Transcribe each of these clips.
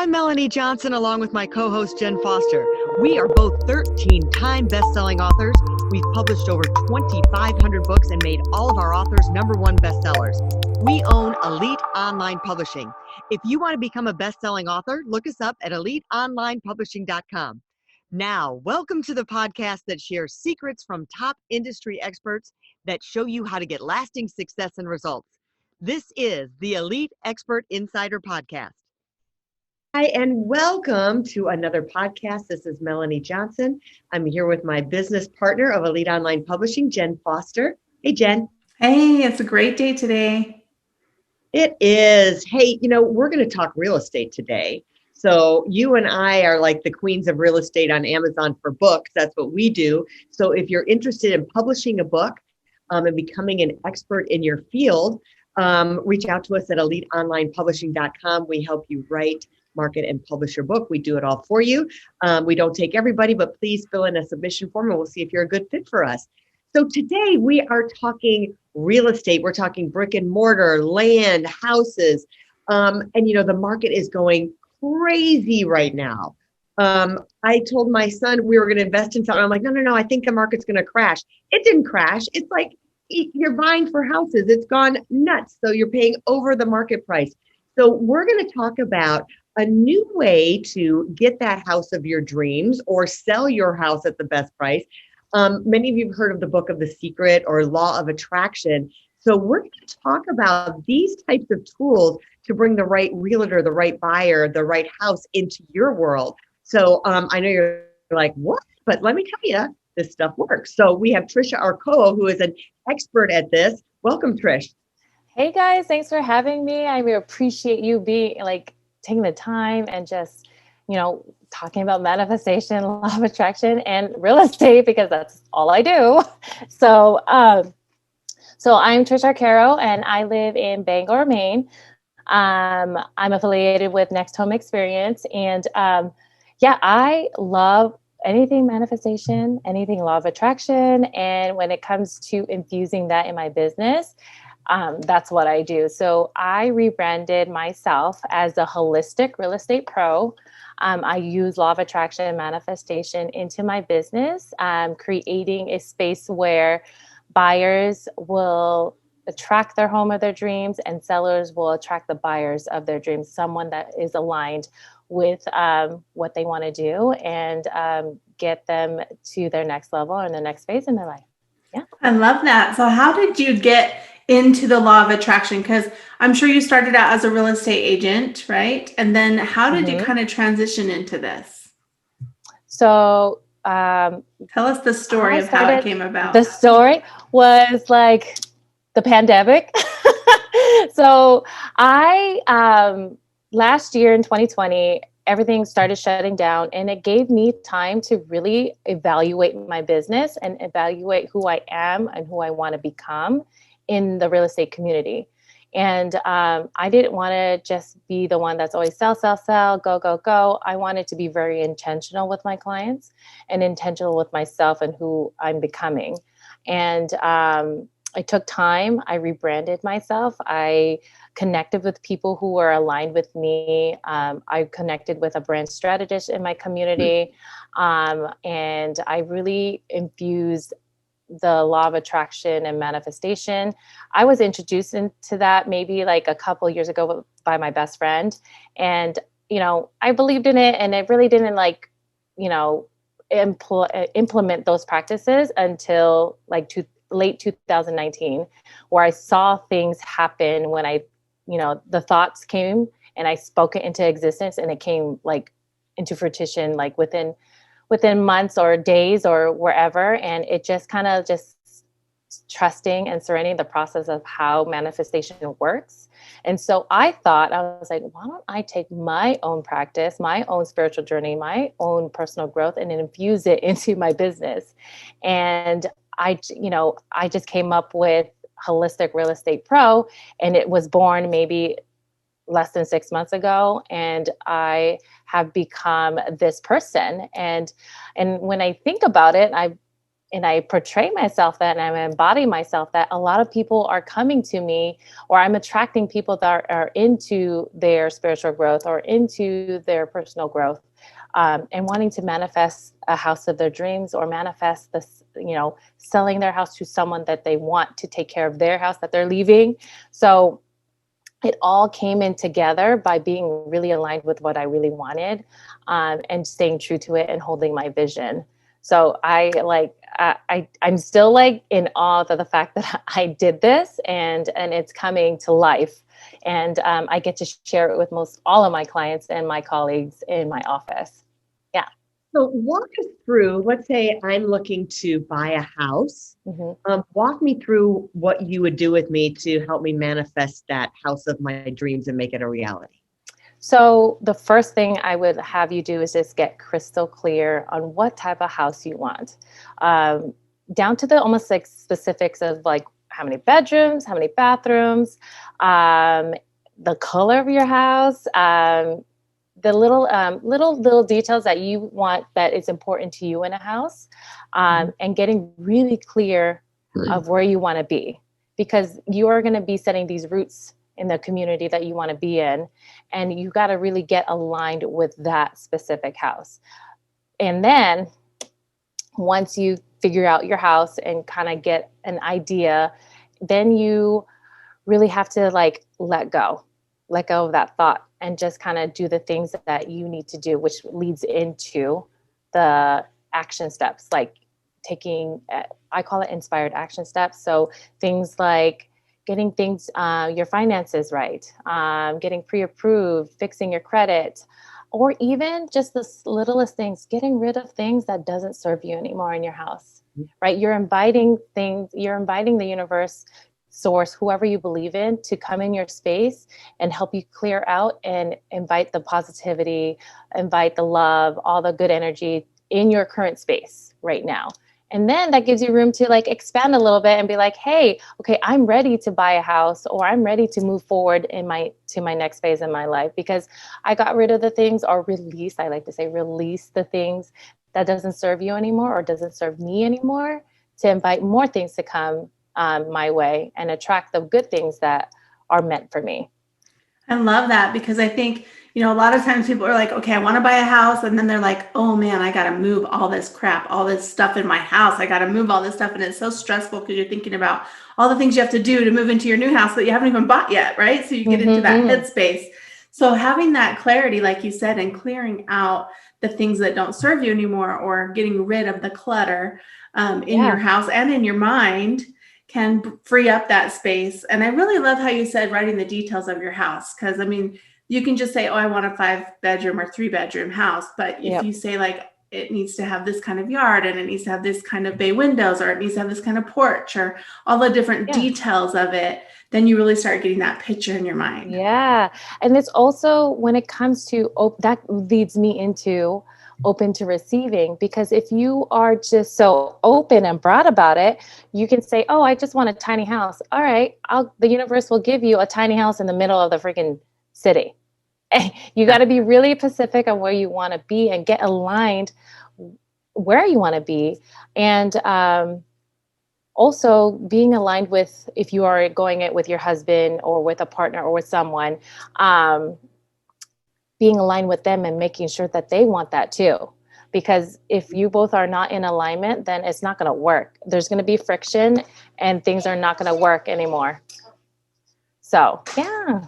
I'm Melanie Johnson, along with my co-host Jenn Foster. We are both 13-time best-selling authors. We've published over 2,500 books and made all of our authors #1 bestsellers. We own Elite Online Publishing. If you want to become a best-selling author, look us up at eliteonlinepublishing.com. Now, welcome to the podcast that shares secrets from top industry experts that show you how to get lasting success and results. This is the Elite Expert Insider Podcast. Hi, and welcome to another podcast. This is Melanie Johnson. I'm here with my business partner of Elite Online Publishing, Jenn Foster. Hey, Jenn. Hey, it's a great day today. It is. Hey, we're going to talk real estate today. So you and I are like the queens of real estate on Amazon for books. That's what we do. So if you're interested in publishing a book and becoming an expert in your field, reach out to us at eliteonlinepublishing.com. We help you write, market, and publish your book. We do it all for you. We don't take everybody, but please fill in a submission form and we'll see if you're a good fit for us. So today we are talking real estate. We're talking brick and mortar, land, houses. And the market is going crazy right now. I told my son we were going to invest in something. I'm like, no, I think the market's going to crash. It didn't crash. It's like you're buying for houses. It's gone nuts. So you're paying over the market price. So we're going to talk about a new way to get that house of your dreams or sell your house at the best price. Many of you have heard of the book of The Secret or Law of Attraction. So we're going to talk about these types of tools to bring the right realtor, the right buyer, the right house into your world. So I know you're like, what? But let me tell you, this stuff works. So we have Trish Arcaro, who is an expert at this. Welcome, Trish. Hey guys, thanks for having me. I really appreciate you taking the time and just, talking about manifestation, law of attraction, and real estate, because that's all I do. So I'm Trish Arcaro, and I live in Bangor, Maine. I'm affiliated with Next Home Experience, and I love anything manifestation, anything law of attraction, and when it comes to infusing that in my business, that's what I do. So I rebranded myself as a holistic real estate pro. I use law of attraction and manifestation into my business, creating a space where buyers will attract their home of their dreams and sellers will attract the buyers of their dreams, someone that is aligned with what they want to do and get them to their next level and the next phase in their life. Yeah. I love that. So how did you get into the law of attraction? Because I'm sure you started out as a real estate agent, right? And then how did you kind of transition into this? So tell us the story of how it came about. The story was like the pandemic. So I last year in 2020, everything started shutting down, and it gave me time to really evaluate my business and evaluate who I am and who I want to become in the real estate community. And I didn't want to just be the one that's always sell, go. I wanted to be very intentional with my clients and intentional with myself and who I'm becoming. And I took time. I rebranded myself. I connected with people who were aligned with me. I connected with a brand strategist in my community. And I really infused the law of attraction and manifestation. I was introduced into that maybe like a couple of years ago by my best friend. And, I believed in it, and it really didn't implement those practices until late 2019, where I saw things happen when the thoughts came and I spoke it into existence, and it came into fruition, within months or days or wherever. And it just kind of just trusting and surrendering the process of how manifestation works. And so I was like, why don't I take my own practice, my own spiritual journey, my own personal growth, and infuse it into my business. And I just came up with Holistic Real Estate Pro, and it was born maybe less than 6 months ago. And I have become this person. And when I think about it, I portray myself that, and I embody myself that, a lot of people are coming to me, or I'm attracting people that are into their spiritual growth or into their personal growth, and wanting to manifest a house of their dreams, or manifest this, selling their house to someone that they want to take care of their house that they're leaving. So it all came in together by being really aligned with what I really wanted, and staying true to it and holding my vision. So I'm still like in awe of the fact that I did this, and it's coming to life. And I get to share it with all of my clients and my colleagues in my office. Yeah. So walk us through, let's say I'm looking to buy a house. Walk me through what you would do with me to help me manifest that house of my dreams and make it a reality. So the first thing I would have you do is just get crystal clear on what type of house you want, down to the almost like specifics of like how many bedrooms, how many bathrooms, the color of your house, the little details that you want, that is important to you in a house, and getting really clear of where you want to be, because you are going to be setting these roots in the community that you want to be in, and you got to really get aligned with that specific house. And then once you figure out your house and kind of get an idea, then you really have to like let go of that thought and just kind of do the things that you need to do, which leads into the action steps, like taking, I call it inspired action steps. So things like getting your finances right, getting pre-approved, fixing your credit, or even just the littlest things, getting rid of things that doesn't serve you anymore in your house, right? You're inviting the universe, source, whoever you believe in, to come in your space and help you clear out and invite the positivity, invite the love, all the good energy in your current space right now. And then that gives you room to like expand a little bit and be like, hey, okay, I'm ready to buy a house, or I'm ready to move forward to my next phase in my life, because I got rid of the things, or release, I like to say, release the things that doesn't serve you anymore or doesn't serve me anymore, to invite more things to come my way and attract the good things that are meant for me. I love that, because I think, a lot of times people are like, okay, I want to buy a house. And then they're like, oh man, I got to move all this crap, all this stuff in my house. I got to move all this stuff. And it's so stressful because you're thinking about all the things you have to do to move into your new house that you haven't even bought yet, right? So you get into that headspace. So having that clarity, like you said, and clearing out the things that don't serve you anymore, or getting rid of the clutter in your house and in your mind, can free up that space. And I really love how you said writing the details of your house, because I mean, you can just say, oh, I want a 5-bedroom or 3-bedroom house. But if you say like, it needs to have this kind of yard, and it needs to have this kind of bay windows, or it needs to have this kind of porch, or all the different details of it, then you really start getting that picture in your mind. Yeah. And it's also, when it comes to, that leads me into open to receiving, because if you are just so open and broad about it, you can say, oh, I just want a tiny house. All right. The universe will give you a tiny house in the middle of the freaking city. You got to be really specific on where you want to be and get aligned where you want to be. And also being aligned with, if you are going it with your husband or with a partner or with someone, being aligned with them and making sure that they want that too. Because if you both are not in alignment, then it's not going to work. There's going to be friction and things are not going to work anymore. So, yeah.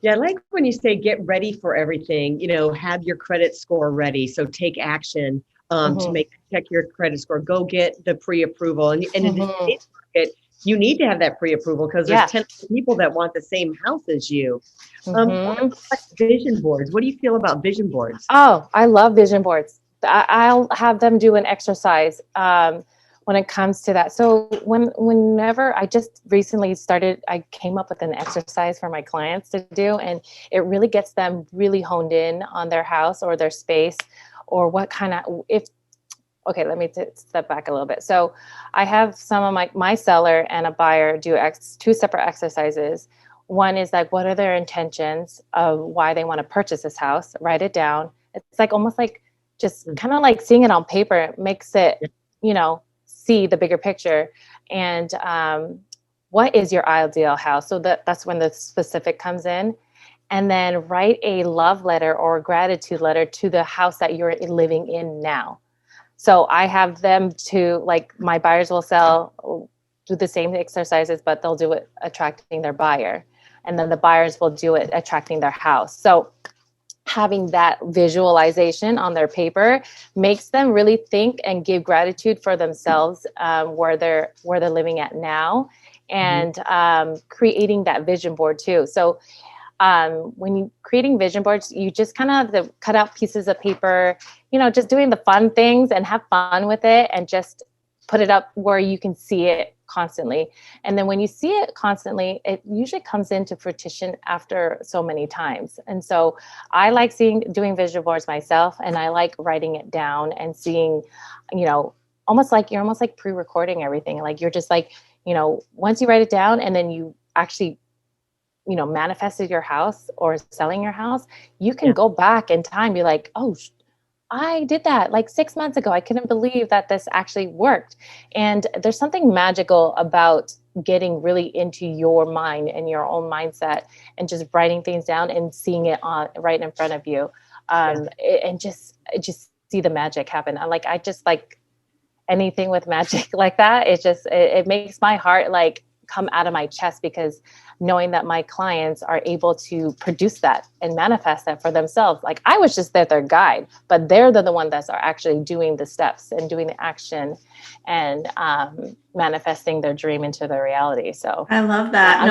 Yeah, I like when you say get ready for everything, have your credit score ready. So take action to check your credit score. Go get the pre-approval. And in today's market, you need to have that pre-approval, because there's 10 people that want the same house as you. What about vision boards? What do you feel about vision boards? Oh, I love vision boards. I'll have them do an exercise when it comes to that. So whenever I just recently started, I came up with an exercise for my clients to do, and it really gets them really honed in on their house or their space, or what kind of, okay, let me step back a little bit. So I have some of my seller and a buyer do two separate exercises. One is like, what are their intentions of why they want to purchase this house? Write it down. It's like almost like just kind of like seeing it on paper. It makes it, see the bigger picture and what is your ideal house. So that's when the specific comes in. And then write a love letter or gratitude letter to the house that you're living in now. So I have them to, like, my buyers will do the same exercises, but they'll do it attracting their buyer. And then the buyers will do it attracting their house. So having that visualization on their paper makes them really think and give gratitude for themselves, where they're living at now, and creating that vision board too. So when you creating vision boards, you just kind of have to cut out pieces of paper, just doing the fun things and have fun with it, and just put it up where you can see it constantly. And then when you see it constantly, it usually comes into fruition after so many times. And so I like doing vision boards myself, and I like writing it down and seeing, almost like you're almost like pre-recording everything. Like you're just like, once you write it down and then you actually manifested your house or selling your house, you can go back in time, be like, oh, I did that like 6 months ago. I couldn't believe that this actually worked. And there's something magical about getting really into your mind and your own mindset and just writing things down and seeing it right in front of you. And just see the magic happen. I just like anything with magic like that. It makes my heart like come out of my chest, because knowing that my clients are able to produce that and manifest that for themselves. Like I was just their guide, but they're the one that are actually doing the steps and doing the action and manifesting their dream into their reality. So I love that.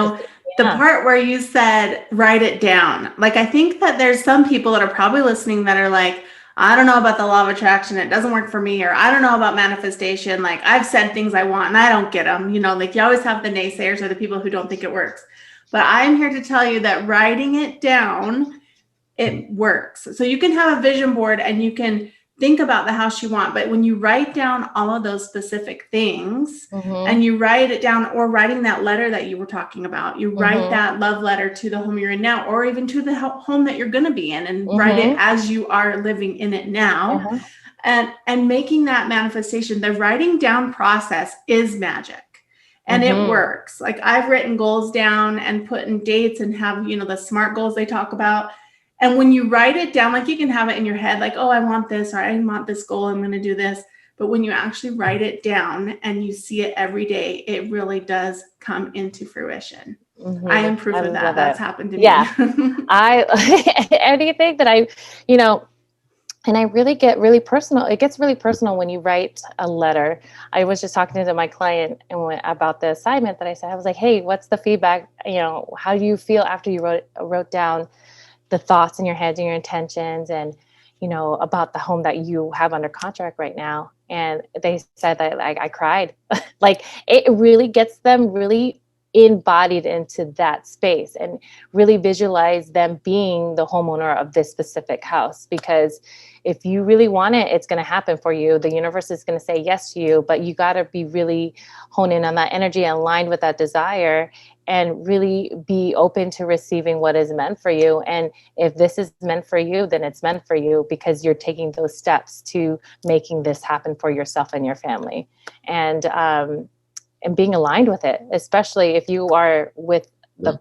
The part where you said, write it down. Like, I think that there's some people that are probably listening that are like, I don't know about the law of attraction. It doesn't work for me. Or I don't know about manifestation. Like I've said things I want and I don't get them. Like you always have the naysayers or the people who don't think it works. But I'm here to tell you that writing it down, it works. So you can have a vision board and you can think about the house you want. But when you write down all of those specific things and you write it down, or writing that letter that you were talking about, you write that love letter to the home you're in now, or even to the home that you're going to be in, and write it as you are living in it now. And making that manifestation, the writing down process is magic. And it works. Like I've written goals down and put in dates and have, the SMART goals they talk about. And when you write it down, like you can have it in your head, like, oh, I want this, or I want this goal, I'm going to do this. But when you actually write it down and you see it every day, it really does come into fruition. I am proof of that. That's happened to me. Yeah. Anything that and I really get really personal. It gets really personal when you write a letter. I was just talking to my client about the assignment that I said. I was like, hey, what's the feedback? How do you feel after you wrote down the thoughts in your head and your intentions, and, about the home that you have under contract right now? And they said that I cried. Like it really gets them really embodied into that space and really visualize them being the homeowner of this specific house. Because if you really want it, it's going to happen for you. The universe is going to say yes to you, but you got to be really honed in on that energy, aligned with that desire, and really be open to receiving what is meant for you. And if this is meant for you, then it's meant for you, because you're taking those steps to making this happen for yourself and your family. And being aligned with it, especially if you are with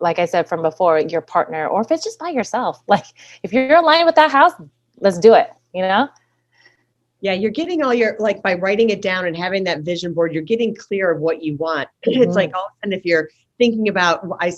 like I said from before, your partner, or if it's just by yourself. Like if you're aligned with that house, let's do it, Yeah, you're getting all your, like by writing it down and having that vision board, you're getting clear of what you want. It's like all of a sudden, if you're thinking about, I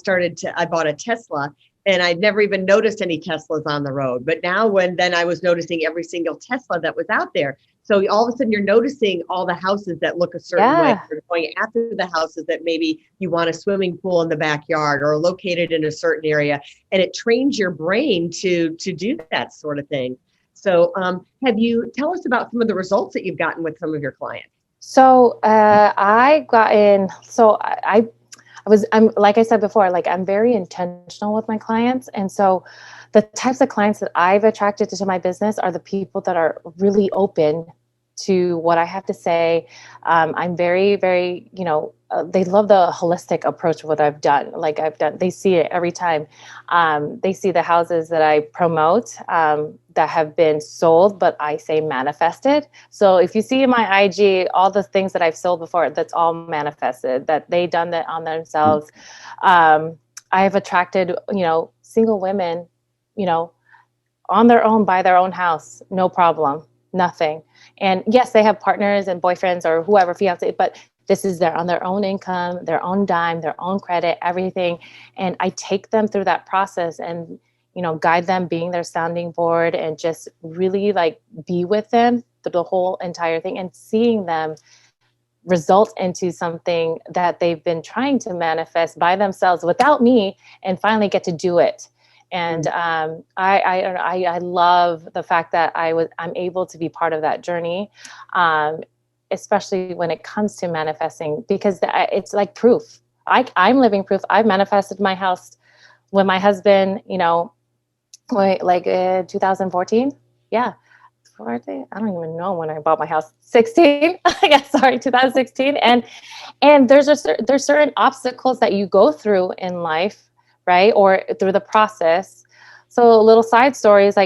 bought a Tesla and I'd never even noticed any Teslas on the road. But now then I was noticing every single Tesla that was out there. So all of a sudden you're noticing all the houses that look a certain way. You're going after the houses that maybe you want a swimming pool in the backyard or located in a certain area. And it trains your brain to do that sort of thing. So tell us about some of the results that you've gotten with some of your clients. So I'm like I said before, like I'm very intentional with my clients. And so the types of clients that I've attracted to my business are the people that are really open to what I have to say. I'm very, very, they love the holistic approach of what I've done. They see it every time. They see the houses that I promote that have been sold, but I say manifested. So if you see in my IG, all the things that I've sold before, that's all manifested, that they done that on themselves. I've attracted, single women, on their own, buy their own house, no problem, nothing. And yes, they have partners and boyfriends or whoever, fiance, but this is on their own income, their own dime, their own credit, everything. And I take them through that process and, guide them, being their sounding board, and just really be with them through the whole entire thing, and seeing them result into something that they've been trying to manifest by themselves without me, and finally get to do it. And I love the fact that I'm able to be part of that journey, especially when it comes to manifesting, because it's like proof. I'm living proof. I've manifested my house with my husband, 2014. Yeah. I don't even know when I bought my house. 16. Yeah, sorry, 2016. And there's certain obstacles that you go through in life, right? Or through the process. So a little side story is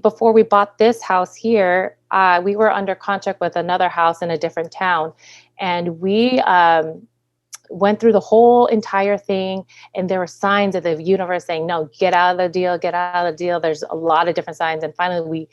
before we bought this house here, we were under contract with another house in a different town. And we went through the whole entire thing. And there were signs of the universe saying, no, get out of the deal, get out of the deal. There's a lot of different signs. And finally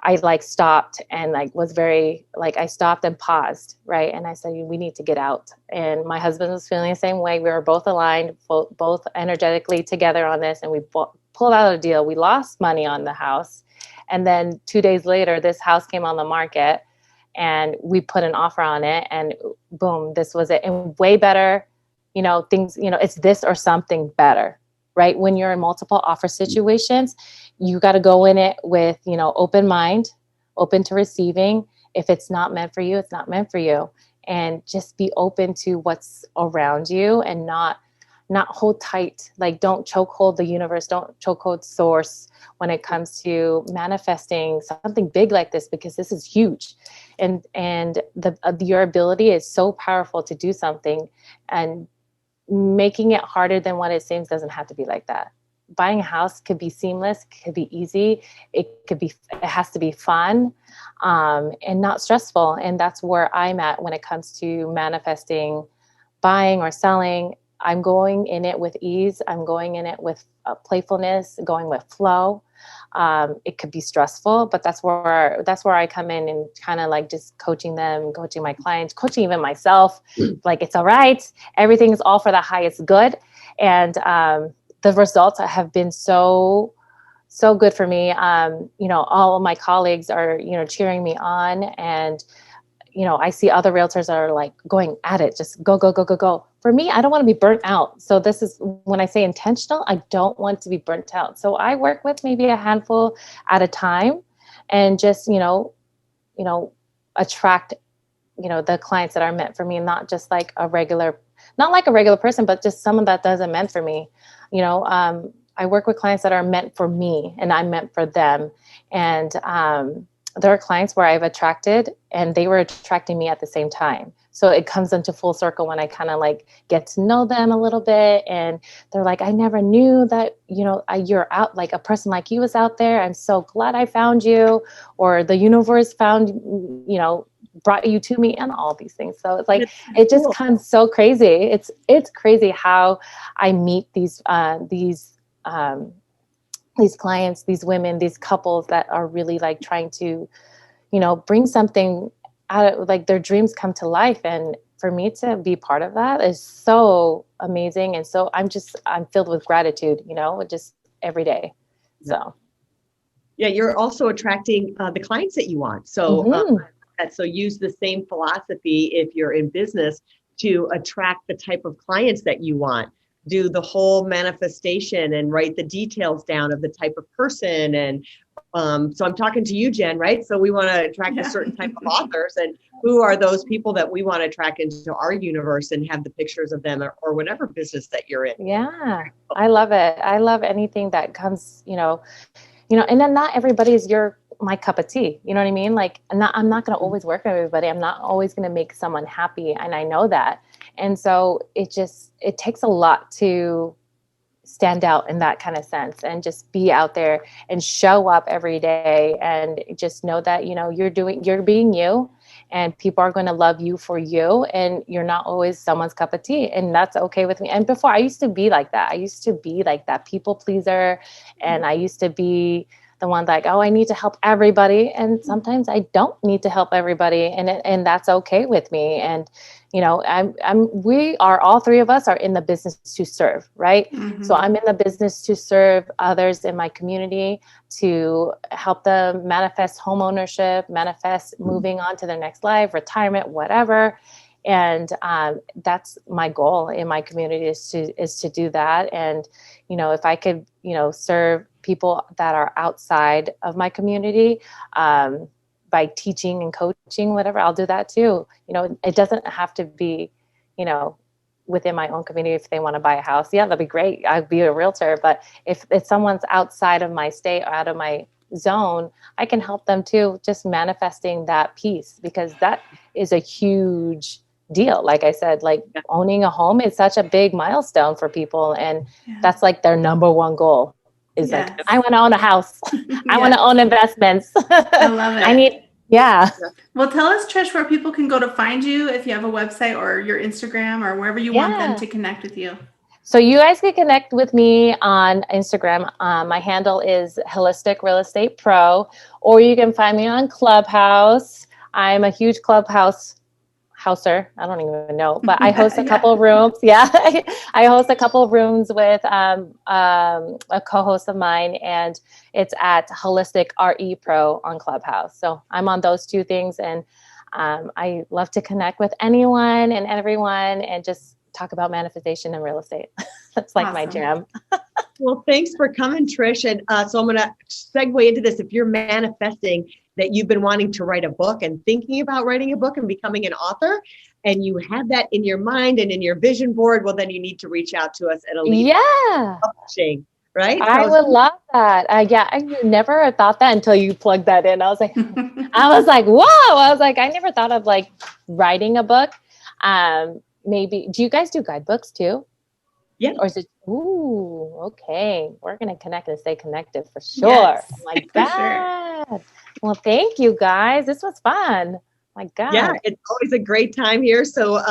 I stopped and was very I stopped and paused, right? And I said, we need to get out. And my husband was feeling the same way. We were both aligned, both energetically together on this. And we pulled out a deal. We lost money on the house. And then 2 days later, this house came on the market and we put an offer on it, and boom, this was it. And way better, things, it's this or something better, right? When you're in multiple offer situations, you got to go in it with, open mind, open to receiving. If it's not meant for you, it's not meant for you. And just be open to what's around you, and not hold tight. Don't chokehold the universe. Don't chokehold source when it comes to manifesting something big like this, because this is huge. And your ability is so powerful to do something, and making it harder than what it seems doesn't have to be like that. Buying a house could be seamless, could be easy. It has to be fun, and not stressful. And that's where I'm at when it comes to manifesting, buying or selling. I'm going in it with ease. I'm going in it with playfulness, going with flow. It could be stressful, but that's where I come in, and kind of just coaching them, coaching my clients, coaching even myself. It's all right. Everything is all for the highest good. And, the results have been so good for me. All of my colleagues are, cheering me on, and, I see other realtors are going at it, just go, go, go, go, go. For me, I don't want to be burnt out. So this is when I say intentional, I don't want to be burnt out. So I work with maybe a handful at a time, and just, attract, the clients that are meant for me, not just not like a regular person, but just someone that doesn't meant for me. I work with clients that are meant for me, and I'm meant for them. And there are clients where I've attracted, and they were attracting me at the same time. So it comes into full circle when I kind of get to know them a little bit, and they're like, I never knew that, you're out, a person like you was out there. I'm so glad I found you, or the universe found, brought you to me, and all these things. So it's it just comes so crazy. It's crazy how I meet these clients, these women, these couples that are really I'm to, bring something out of their dreams come to life. And for me to be part of that is so amazing. And so I'm filled with gratitude, just every day. So. Yeah. You're also attracting the clients that you want. So, so use the same philosophy if you're in business to attract the type of clients that you want. Do the whole manifestation and write the details down of the type of person. And so I'm talking to you, Jenn, right? So we want to attract a certain type of authors, and who are those people that we want to attract into our universe and have the pictures of them, or whatever business that you're in. Yeah, I love it. I love anything that comes, and then not everybody is your my cup of tea. You know what I mean? Like, I'm not going to always work with everybody. I'm not always going to make someone happy. And I know that. And so it takes a lot to stand out in that kind of sense and just be out there and show up every day and just know that, you're being you, and people are going to love you for you, and you're not always someone's cup of tea, and that's okay with me. And before, I used to be like that. I used to be like that people pleaser, and I used to be the one like, oh, I need to help everybody, and sometimes I don't need to help everybody, and that's okay with me. And we are, all three of us are in the business to serve, right? Mm-hmm. So I'm in the business to serve others in my community, to help them manifest home ownership, manifest moving on to their next life, retirement, whatever. And that's my goal in my community, is to do that. And, if I could, serve people that are outside of my community, by teaching and coaching, whatever, I'll do that too. It doesn't have to be, within my own community. If they want to buy a house, yeah, that'd be great. I'd be a realtor. But if someone's outside of my state or out of my zone, I can help them too, just manifesting that piece, because that is a huge deal. Like I said, like owning a home is such a big milestone for people. And that's like their number one goal. Is like, I want to own a house. I want to own investments. I love it. Yeah. Well, tell us, Trish, where people can go to find you, if you have a website or your Instagram or wherever you want them to connect with you. So you guys can connect with me on Instagram. My handle is Holistic Real Estate Pro, or you can find me on Clubhouse. I'm a huge Clubhouse houser. I don't even know, but I host a couple of rooms. Yeah. I host a couple of rooms with a co-host of mine, and it's at Holistic RE Pro on Clubhouse. So I'm on those two things, and I love to connect with anyone and everyone and just talk about manifestation and real estate. That's like my jam. Well, thanks for coming, Trish. And so I'm going to segue into this. If you're manifesting that you've been wanting to write a book and thinking about writing a book and becoming an author, and you have that in your mind and in your vision board, well, then you need to reach out to us at Elite Publishing, right? I would love that. I never thought that until you plugged that in. I was like, whoa. I was like, I never thought of like writing a book. Maybe, do you guys do guidebooks too? Yeah. Or is it, okay. We're going to connect and stay connected for sure. Yes, oh my God. Sure. Well, thank you guys. This was fun. My God. Yeah, it's always a great time here. So,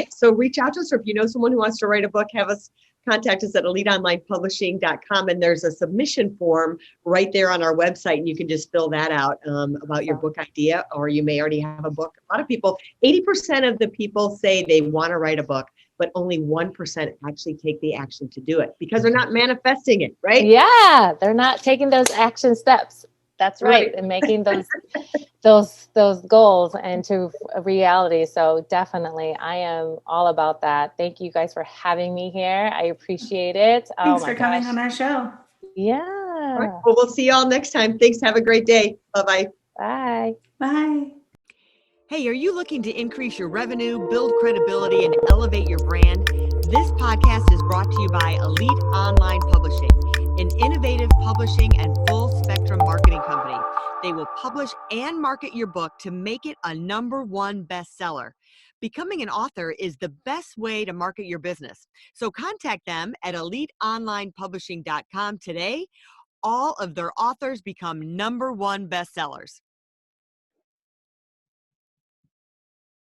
so reach out to us, or if you know someone who wants to write a book, have us contact us at eliteonlinepublishing.com. And there's a submission form right there on our website. And you can just fill that out about your book idea, or you may already have a book. A lot of people, 80% of the people say they want to write a book, but only 1% actually take the action to do it because they're not manifesting it, right? Yeah, they're not taking those action steps. That's right. And making those goals into a reality. So definitely, I am all about that. Thank you guys for having me here. I appreciate it. Thanks for coming on our show. Yeah. All right. Well, we'll see you all next time. Thanks. Have a great day. Bye-bye. Bye. Bye. Hey, are you looking to increase your revenue, build credibility, and elevate your brand? This podcast is brought to you by Elite Online Publishing, an innovative publishing and full spectrum marketing company. They will publish and market your book to make it a #1 bestseller. Becoming an author is the best way to market your business. So contact them at eliteonlinepublishing.com today. All of their authors become #1 bestsellers.